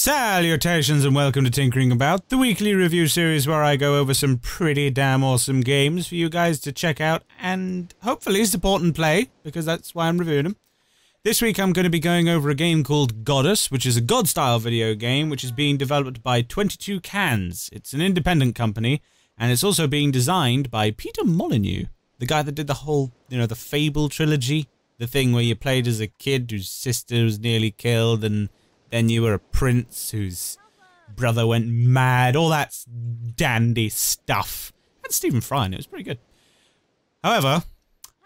Salutations and welcome to Tinkering About, the weekly review series where I go over some pretty damn awesome games for you guys to check out and hopefully support and play, because that's why I'm reviewing them. This week I'm going to be going over a game called Godus, which is a God-style video game which is being developed by 22 Cans. It's an independent company, and it's also being designed by Peter Molyneux, the guy that did the whole, the Fable trilogy, the thing where you played as a kid whose sister was nearly killed and then you were a prince whose brother went mad, all that dandy stuff. And Stephen Fry, and it was pretty good. However,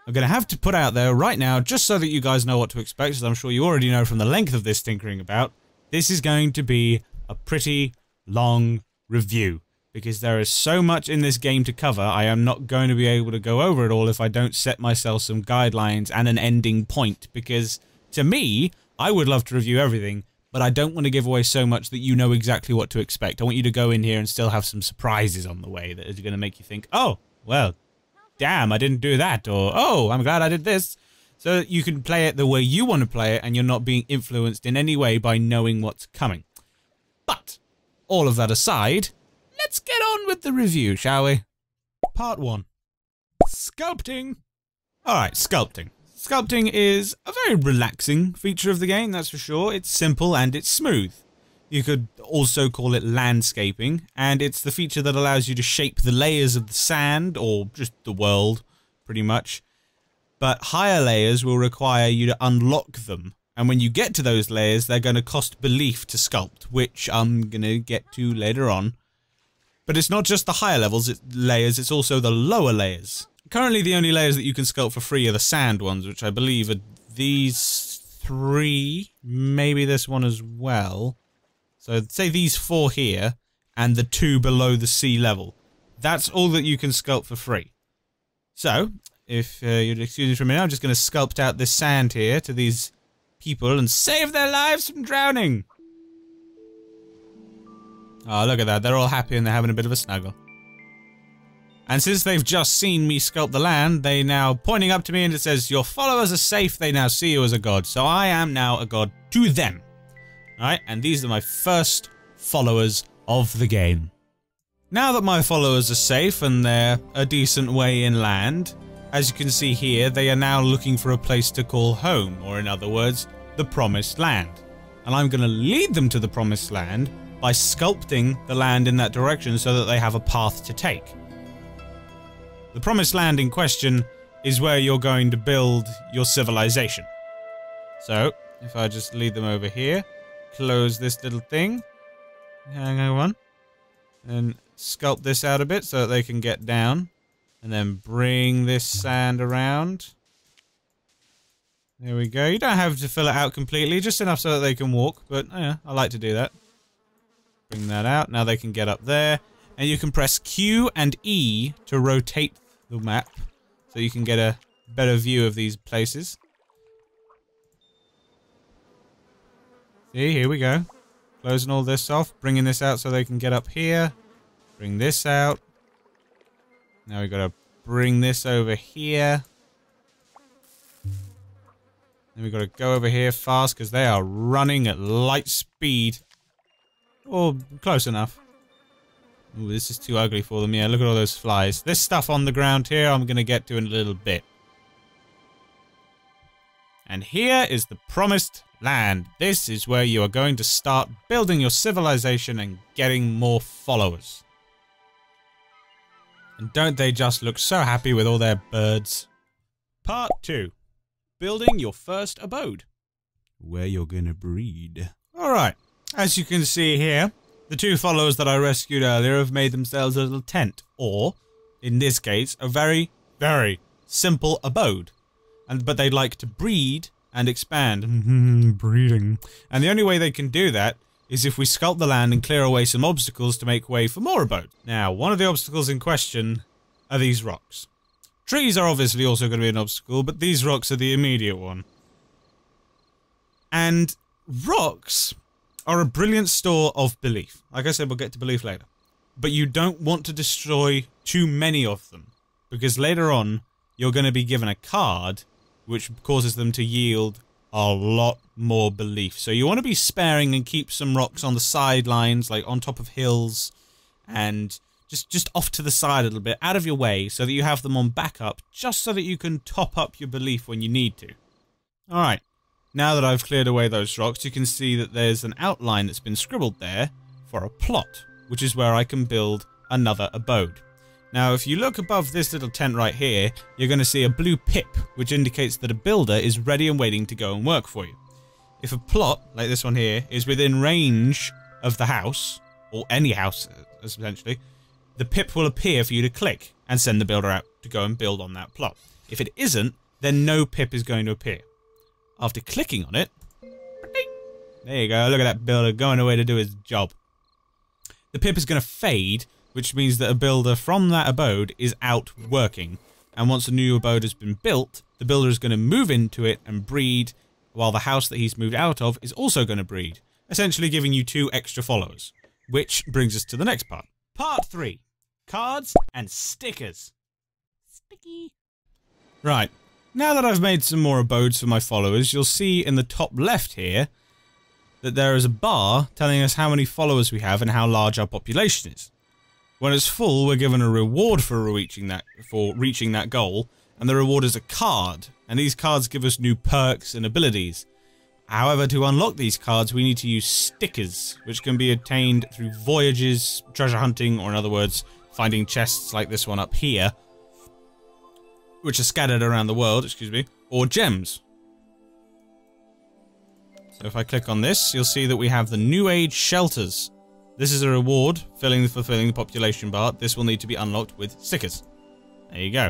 I'm going to have to put out there right now, just so that you guys know what to expect, as I'm sure you already know from the length of this Tinkering About, this is going to be a pretty long review. Because there is so much in this game to cover, I am not going to be able to go over it all if I don't set myself some guidelines and an ending point. Because, to me, I would love to review everything, but I don't want to give away so much that you know exactly what to expect. I want you to go in here and still have some surprises on the way that is going to make you think, oh, well, damn, I didn't do that, or, oh, I'm glad I did this. So that you can play it the way you want to play it, and you're not being influenced in any way by knowing what's coming. But, all of that aside, let's get on with the review, shall we? Part 1. Sculpting. Alright, sculpting. Sculpting is a very relaxing feature of the game, that's for sure. It's simple and it's smooth. You could also call it landscaping, and it's the feature that allows you to shape the layers of the sand, or just the world, pretty much. But higher layers will require you to unlock them, and when you get to those layers, they're going to cost belief to sculpt, which I'm going to get to later on. But it's not just the higher layers, it's also the lower layers. Currently, the only layers that you can sculpt for free are the sand ones, which I believe are these 3, maybe this one as well. So, say these 4 here, and the 2 below the sea level. That's all that you can sculpt for free. So, if you'd excuse me for a minute, I'm just going to sculpt out this sand here to these people and save their lives from drowning. Oh, look at that. They're all happy and they're having a bit of a snuggle. And since they've just seen me sculpt the land, they now pointing up to me and it says, your followers are safe, they now see you as a god. So I am now a god to them. Alright, and these are my first followers of the game. Now that my followers are safe and they're a decent way inland, as you can see here, they are now looking for a place to call home, or in other words, the Promised Land. And I'm going to lead them to the Promised Land by sculpting the land in that direction so that they have a path to take. The Promised Land in question is where you're going to build your civilization. So, if I just lead them over here, close this little thing, hang on, and sculpt this out a bit so that they can get down, and then bring this sand around. There we go. You don't have to fill it out completely, just enough so that they can walk, but yeah, I like to do that. Bring that out. Now they can get up there. And you can press Q and E to rotate the map, so you can get a better view of these places. See, here we go. Closing all this off, bringing this out so they can get up here. Bring this out. Now we've got to bring this over here. Then we've got to go over here fast, because they are running at light speed. Or close enough. Ooh, this is too ugly for them. Yeah, look at all those flies. This stuff on the ground here I'm going to get to in a little bit. And here is the Promised Land. This is where you are going to start building your civilization and getting more followers. And don't they just look so happy with all their birds? Part 2. Building your first abode. Where you're going to breed. Alright, as you can see here, the 2 followers that I rescued earlier have made themselves a little tent, or, in this case, a very, very simple abode. But they'd like to breed and expand. Breeding. And the only way they can do that is if we sculpt the land and clear away some obstacles to make way for more abode. Now, one of the obstacles in question are these rocks. Trees are obviously also going to be an obstacle, but these rocks are the immediate one. And rocks are a brilliant store of belief. Like I said, we'll get to belief later. But you don't want to destroy too many of them, because later on, you're going to be given a card which causes them to yield a lot more belief. So you want to be sparing and keep some rocks on the sidelines, like on top of hills, and just off to the side a little bit, out of your way, so that you have them on backup, just so that you can top up your belief when you need to. Alright, now that I've cleared away those rocks, you can see that there's an outline that's been scribbled there for a plot, which is where I can build another abode. Now, if you look above this little tent right here, you're going to see a blue pip, which indicates that a builder is ready and waiting to go and work for you. If a plot, like this one here, is within range of the house, or any house, essentially, the pip will appear for you to click and send the builder out to go and build on that plot. If it isn't, then no pip is going to appear. After clicking on it, there you go, look at that builder going away to do his job. The pip is going to fade, which means that a builder from that abode is out working. And once a new abode has been built, the builder is going to move into it and breed, while the house that he's moved out of is also going to breed, essentially giving you 2 extra followers. Which brings us to the next part. Part 3. Cards and stickers. Sticky. Right. Now that I've made some more abodes for my followers, you'll see in the top left here that there is a bar telling us how many followers we have and how large our population is. When it's full, we're given a reward for reaching that goal, and the reward is a card, and these cards give us new perks and abilities. However, to unlock these cards, we need to use stickers, which can be obtained through voyages, treasure hunting, or in other words, finding chests like this one up here, which are scattered around the world, or gems. So if I click on this, you'll see that we have the New Age shelters. This is a reward, fulfilling the population bar. This will need to be unlocked with stickers. There you go.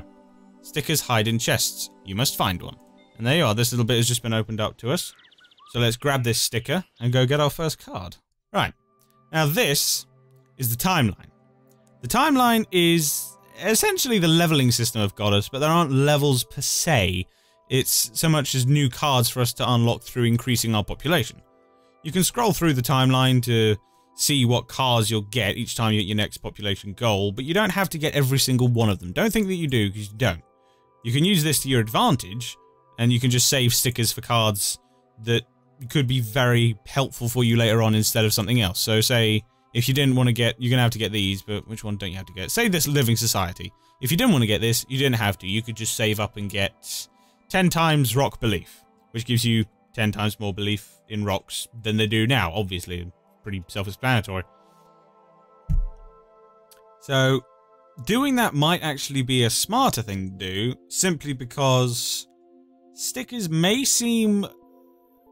Stickers hide in chests. You must find one. And there you are. This little bit has just been opened up to us. So let's grab this sticker and go get our first card. Right. Now this is the timeline. The timeline is essentially the leveling system of Godus, but there aren't levels per se. It's so much as new cards for us to unlock through increasing our population. You can scroll through the timeline to see what cards you'll get each time you hit your next population goal, but you don't have to get every single one of them. Don't think that you do, because you don't. You can use this to your advantage, and you can just save stickers for cards that could be very helpful for you later on instead of something else. So say, if you didn't want to get, you're going to have to get these, but which one don't you have to get? Say this Living Society. If you didn't want to get this, you didn't have to. You could just save up and get 10 times rock belief, which gives you 10 times more belief in rocks than they do now, obviously. Pretty self-explanatory. So, doing that might actually be a smarter thing to do, simply because stickers may seem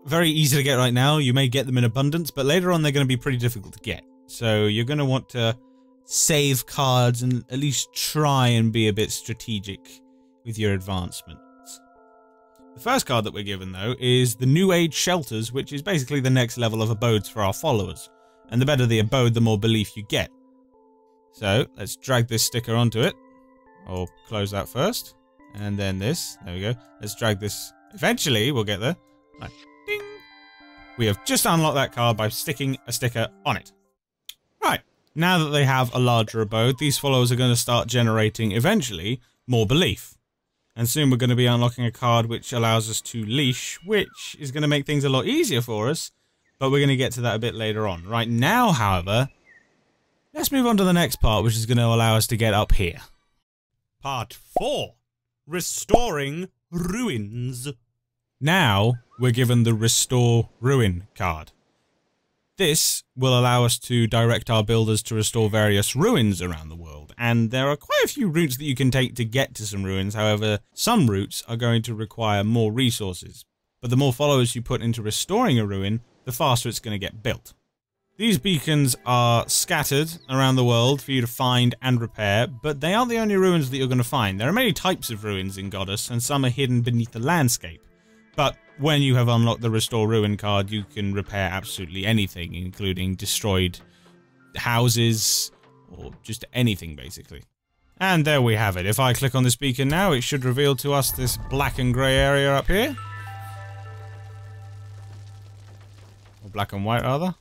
very easy to get right now. You may get them in abundance, but later on they're going to be pretty difficult to get. So you're going to want to save cards and at least try and be a bit strategic with your advancements. The first card that we're given, though, is the New Age Shelters, which is basically the next level of abodes for our followers. And the better the abode, the more belief you get. So, let's drag this sticker onto it. Or close that first. And then this. There we go. Let's drag this. Eventually, we'll get there. Right. Ding! We have just unlocked that card by sticking a sticker on it. Right. Now that they have a larger abode, these followers are going to start generating, eventually, more belief. And soon we're going to be unlocking a card which allows us to leash, which is going to make things a lot easier for us, but we're going to get to that a bit later on. Right now, however, let's move on to the next part, which is going to allow us to get up here. Part 4. Restoring Ruins. Now, we're given the Restore Ruin card. This will allow us to direct our builders to restore various ruins around the world, and there are quite a few routes that you can take to get to some ruins. However, some routes are going to require more resources, but the more followers you put into restoring a ruin, the faster it's going to get built. These beacons are scattered around the world for you to find and repair, but they aren't the only ruins that you're going to find. There are many types of ruins in Godus, and some are hidden beneath the landscape. But when you have unlocked the Restore Ruin card, you can repair absolutely anything, including destroyed houses, or just anything, basically. And there we have it. If I click on this beacon now, it should reveal to us this black and grey area up here. Or black and white, rather.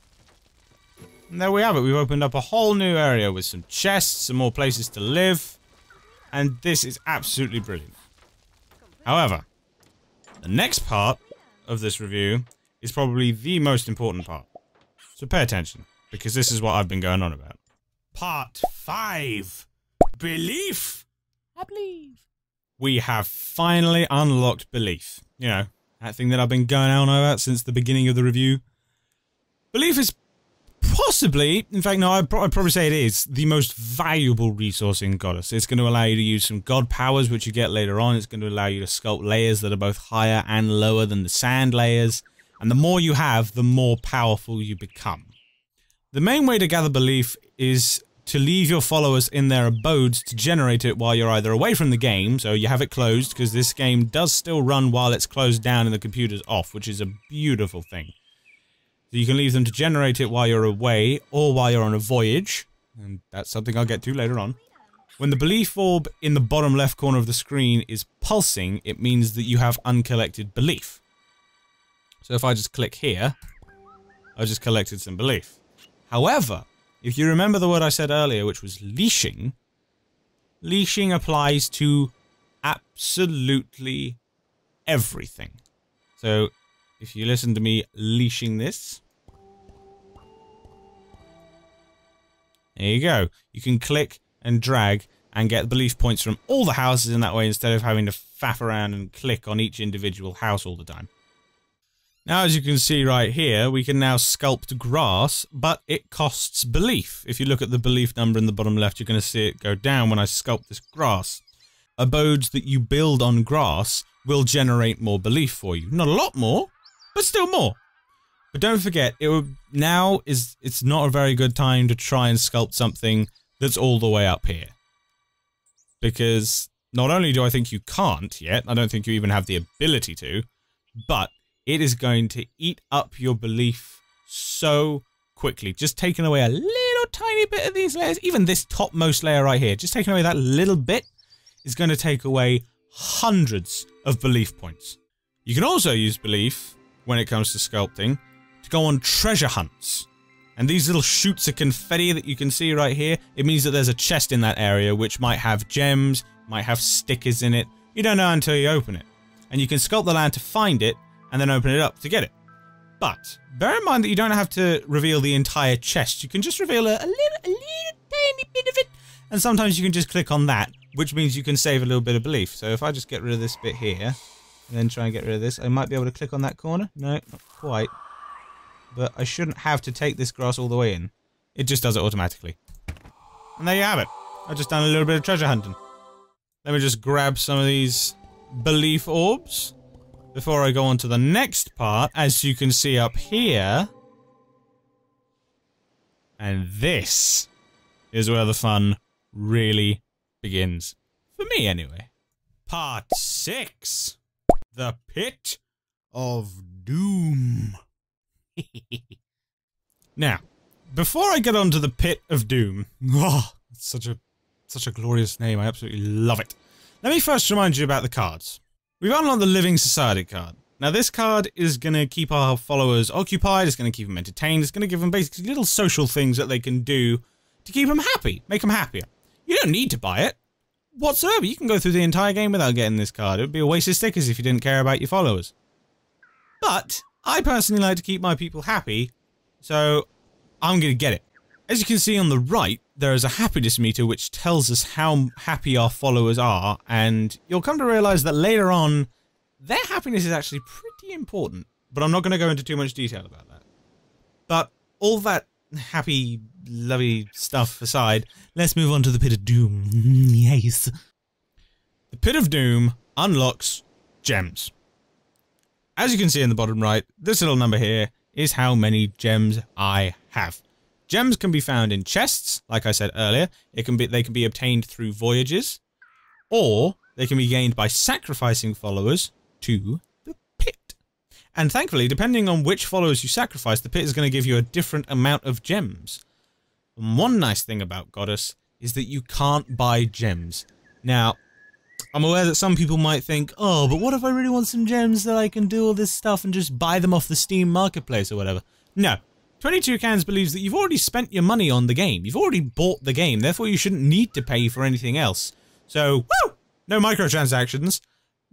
And there we have it. We've opened up a whole new area with some chests, some more places to live. And this is absolutely brilliant. However, the next part of this review is probably the most important part. So pay attention, because this is what I've been going on about. Part 5. Belief! I believe. We have finally unlocked belief. You know, that thing that I've been going on about since the beginning of the review. Belief is possibly, in fact no, I'd probably say it is, the most valuable resource in Godus. It's going to allow you to use some god powers, which you get later on. It's going to allow you to sculpt layers that are both higher and lower than the sand layers. And the more you have, the more powerful you become. The main way to gather belief is to leave your followers in their abodes to generate it while you're either away from the game, so you have it closed, because this game does still run while it's closed down and the computer's off, which is a beautiful thing. So you can leave them to generate it while you're away, or while you're on a voyage, and that's something I'll get to later on. When the belief orb in the bottom left corner of the screen is pulsing, it means that you have uncollected belief. So if I just click here, I just collected some belief. However, if you remember the word I said earlier, which was leashing, leashing applies to absolutely everything. So if you listen to me leashing this, there you go. You can click and drag and get belief points from all the houses in that way instead of having to faff around and click on each individual house all the time. Now, as you can see right here, we can now sculpt grass, but it costs belief. If you look at the belief number in the bottom left, you're going to see it go down when I sculpt this grass. Abodes that you build on grass will generate more belief for you. Not a lot more, but still more. But don't forget, it's not a very good time to try and sculpt something that's all the way up here. Because not only do I think you can't yet, I don't think you even have the ability to, but it is going to eat up your belief so quickly. Just taking away a little tiny bit of these layers, even this topmost layer right here, just taking away that little bit is going to take away hundreds of belief points. You can also use belief, when it comes to sculpting, to go on treasure hunts. And these little shoots of confetti that you can see right here, it means that there's a chest in that area which might have gems, might have stickers in it. You don't know until you open it. And you can sculpt the land to find it, and then open it up to get it. But bear in mind that you don't have to reveal the entire chest. You can just reveal a little tiny bit of it, and sometimes you can just click on that, which means you can save a little bit of belief. So if I just get rid of this bit here, and then try and get rid of this, I might be able to click on that corner. No, not quite. But I shouldn't have to take this grass all the way in. It just does it automatically. And there you have it. I've just done a little bit of treasure hunting. Let me just grab some of these belief orbs before I go on to the next part. As you can see up here, and this is where the fun really begins. For me, anyway. Part 6. The Pit of Doom. Now, before I get on to the Pit of Doom, it's such a glorious name, I absolutely love it. Let me first remind you about the cards. We've unlocked the Living Society card. Now this card is going to keep our followers occupied, it's going to keep them entertained, it's going to give them basically little social things that they can do to keep them happy, make them happier. You don't need to buy it whatsoever. You can go through the entire game without getting this card. It would be a waste of stickers if you didn't care about your followers. But I personally like to keep my people happy, so I'm going to get it. As you can see on the right, there is a happiness meter which tells us how happy our followers are, and you'll come to realize that later on, their happiness is actually pretty important. But I'm not going to go into too much detail about that. But all that happy, lovely stuff aside, let's move on to the Pit of Doom. Yes. The Pit of Doom unlocks gems. As you can see in the bottom right, this little number here is how many gems I have. Gems can be found in chests, like I said earlier. They can be obtained through voyages, or they can be gained by sacrificing followers to the pit. And thankfully, depending on which followers you sacrifice, the pit is going to give you a different amount of gems. And one nice thing about Godus is that you can't buy gems. Now, I'm aware that some people might think, oh, but what if I really want some gems that I can do all this stuff and just buy them off the Steam marketplace or whatever? No. 22 Cans believes that you've already spent your money on the game. You've already bought the game, therefore you shouldn't need to pay for anything else. So, woo! No microtransactions.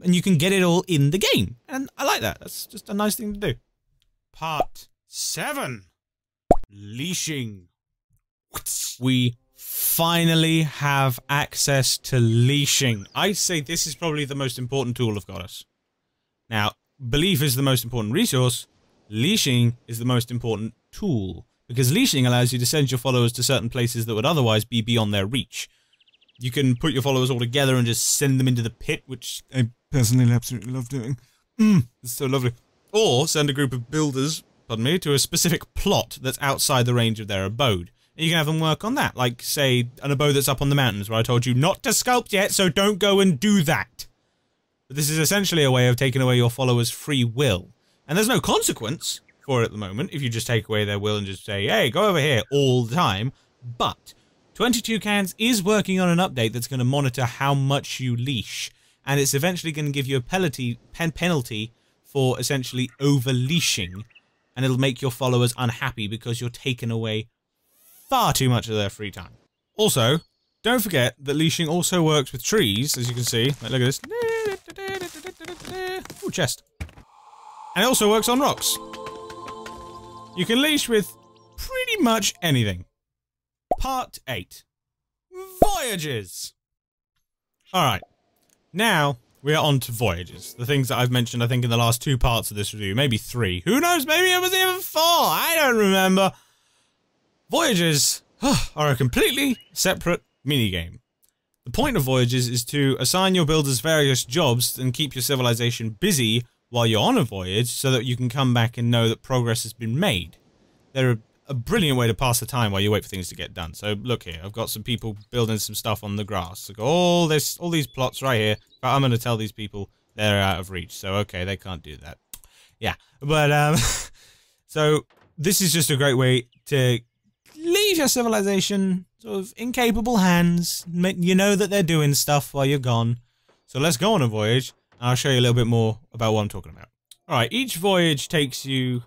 and you can get it all in the game. And I like that. That's just a nice thing to do. Part 7. Leashing. We finally have access to leashing. I say this is probably the most important tool of Godus. Now, belief is the most important resource. Leashing is the most important tool. Because leashing allows you to send your followers to certain places that would otherwise be beyond their reach. You can put your followers all together and just send them into the pit, which I personally absolutely love doing. It's so lovely. Or send a group of builders, pardon me, to a specific plot that's outside the range of their abode. And you can have them work on that, like, say, an abode that's up on the mountains where I told you not to sculpt yet, so don't go and do that. But this is essentially a way of taking away your followers' free will. And there's no consequence for it at the moment, if you just take away their will and just say, hey, go over here all the time. But 22 Cans is working on an update that's going to monitor how much you leash. And it's eventually going to give you a penalty for essentially over-leashing. And it'll make your followers unhappy because you're taking away far too much of their free time. Also, don't forget that leashing also works with trees, as you can see. Like, look at this. Ooh, chest. And it also works on rocks. You can leash with pretty much anything. Part 8. Voyages! Alright. Now, we are on to voyages. The things that I've mentioned, I think, in the last 2 parts of this review. Maybe 3. Who knows? Maybe it was even 4. I don't remember. Voyages are a completely separate minigame. The point of voyages is to assign your builders various jobs and keep your civilization busy while you're on a voyage so that you can come back and know that progress has been made. They're a brilliant way to pass the time while you wait for things to get done. So look here, I've got some people building some stuff on the grass. I've got all these plots right here. But I'm going to tell these people they're out of reach. So okay, they can't do that. Yeah, but so this is just a great way to leave your civilization sort of in capable hands. You know that they're doing stuff while you're gone. So let's go on a voyage. And I'll show you a little bit more about what I'm talking about. Alright, each voyage you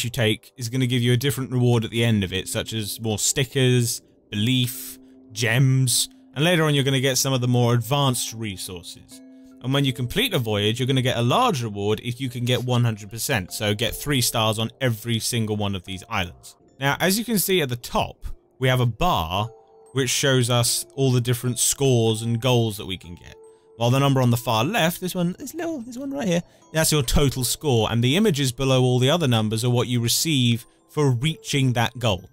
take is going to give you a different reward at the end of it, such as more stickers, belief, gems, and later on you're going to get some of the more advanced resources. And when you complete a voyage, you're going to get a large reward if you can get 100%, so get 3 stars on every single one of these islands. Now, as you can see at the top, we have a bar which shows us all the different scores and goals that we can get. While the number on the far left, this one right here, that's your total score, and the images below all the other numbers are what you receive for reaching that goal.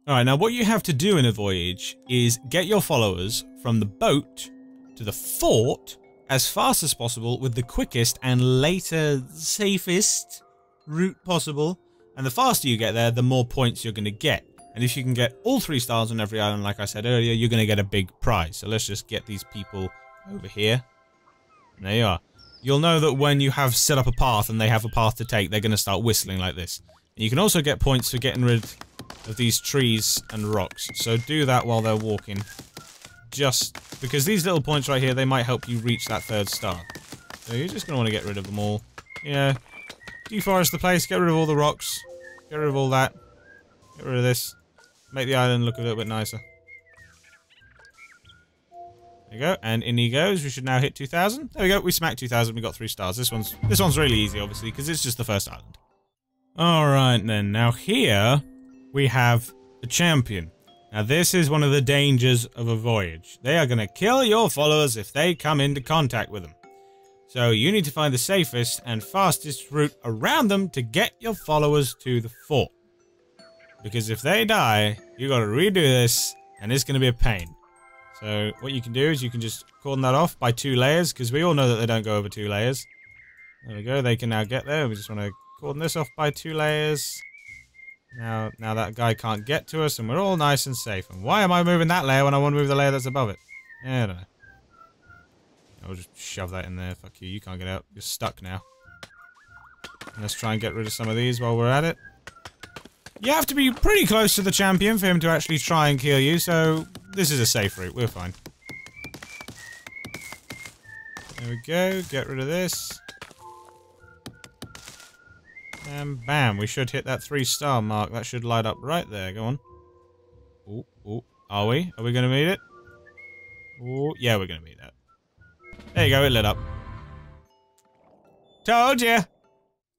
Alright, now what you have to do in a voyage is get your followers from the boat to the fort as fast as possible with the quickest and later safest route possible, and the faster you get there, the more points you're going to get. And if you can get all 3 stars on every island, like I said earlier, you're going to get a big prize. So let's just get these people over here. And there you are. You'll know that when you have set up a path and they have a path to take, they're going to start whistling like this. And you can also get points for getting rid of these trees and rocks. So do that while they're walking. Just because these little points right here, they might help you reach that 3rd star. So you're just going to want to get rid of them all. Yeah. Deforest the place, get rid of all the rocks. Get rid of all that. Get rid of this. Make the island look a little bit nicer. There you go, and in he goes. We should now hit 2,000. There we go, we smacked 2,000, we got 3 stars. This one's really easy, obviously, because it's just the first island. Alright then, now here we have the champion. Now this is one of the dangers of a voyage. They are going to kill your followers if they come into contact with them. So you need to find the safest and fastest route around them to get your followers to the fort. Because if they die, you got to redo this, and it's going to be a pain. So what you can do is you can just cordon that off by 2 layers, because we all know that they don't go over 2 layers. There we go, they can now get there. We just want to cordon this off by 2 layers. Now that guy can't get to us, and we're all nice and safe. And why am I moving that layer when I want to move the layer that's above it? Yeah, I don't know. I'll just shove that in there. Fuck you, you can't get out. You're stuck now. And let's try and get rid of some of these while we're at it. You have to be pretty close to the champion for him to actually try and kill you, so this is a safe route. We're fine. There we go. Get rid of this. And bam, we should hit that 3-star mark. That should light up right there. Go on. Ooh, ooh. Are we? Are we going to meet it? Ooh, yeah, we're going to meet that. There you go, it lit up. Told ya!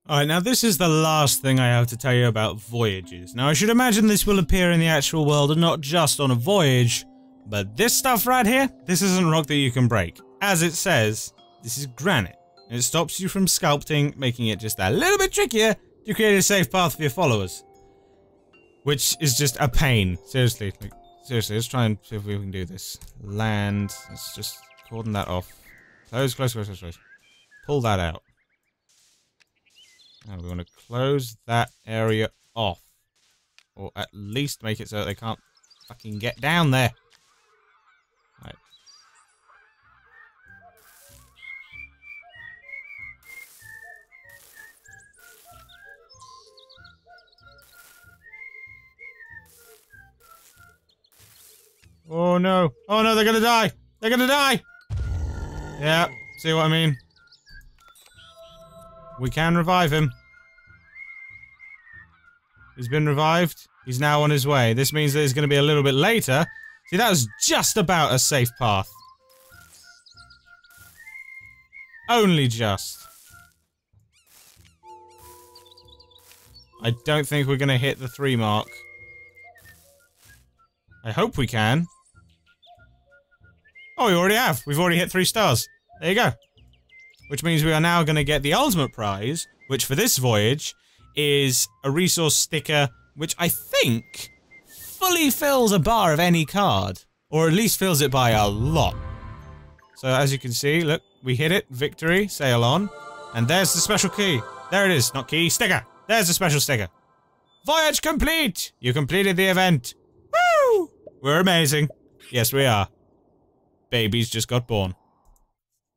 Alright, now this is the last thing I have to tell you about voyages. Now I should imagine this will appear in the actual world and not just on a voyage, but this stuff right here, this isn't rock that you can break. As it says, this is granite. And it stops you from sculpting, making it just a little bit trickier to create a safe path for your followers. Which is just a pain. Seriously, like, seriously, let's try and see if we can do this. Land, let's just cordon that off. Close, close, close, close, close. Pull that out. Now we want to close that area off. Or at least make it so that they can't fucking get down there. Right. Oh no. Oh no, they're gonna die! They're gonna die! Yeah, see what I mean? We can revive him. He's been revived. He's now on his way. This means that it's going to be a little bit later. See, that was just about a safe path. Only just. I don't think we're going to hit the 3 mark. I hope we can. Oh, we already have. We've already hit 3 stars. There you go. Which means we are now going to get the ultimate prize, which for this voyage is a resource sticker, which I think fully fills a bar of any card. Or at least fills it by a lot. So as you can see, look, we hit it, victory, sail on. And there's the special key. There it is, not key, sticker. There's the special sticker. Voyage complete! You completed the event. Woo! We're amazing. Yes, we are. Babies just got born.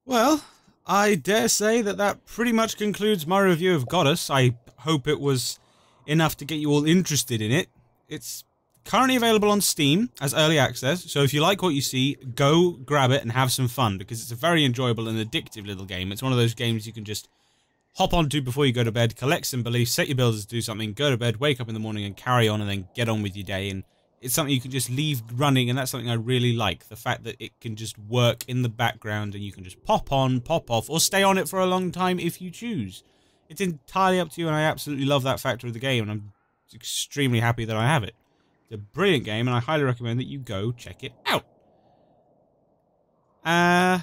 Well, I dare say that that pretty much concludes my review of Godus. I hope it was enough to get you all interested in it. It's currently available on Steam as early access, so if you like what you see, go grab it and have some fun, because it's a very enjoyable and addictive little game. It's one of those games you can just hop onto before you go to bed, collect some beliefs, set your builders to do something, go to bed, wake up in the morning and carry on, and then get on with your day. And it's something you can just leave running, and that's something I really like. The fact that it can just work in the background and you can just pop on, pop off, or stay on it for a long time if you choose. It's entirely up to you, and I absolutely love that factor of the game, and I'm extremely happy that I have it. It's a brilliant game, and I highly recommend that you go check it out. Yeah,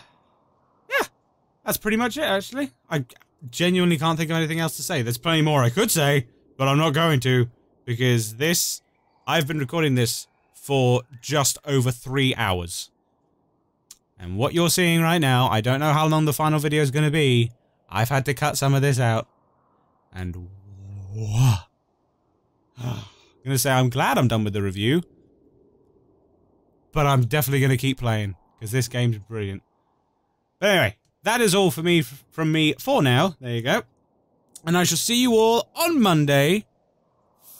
that's pretty much it, actually. I genuinely can't think of anything else to say. There's plenty more I could say, but I'm not going to, because this... I've been recording this for just over 3 hours. And what you're seeing right now, I don't know how long the final video is going to be. I've had to cut some of this out. And... I'm going to say I'm glad I'm done with the review. But I'm definitely going to keep playing, because this game's brilliant. But anyway, that is all for me, from me for now. There you go. And I shall see you all on Monday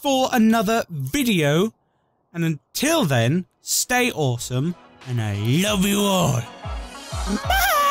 for another video, and until then, stay awesome, and I love you all. Bye!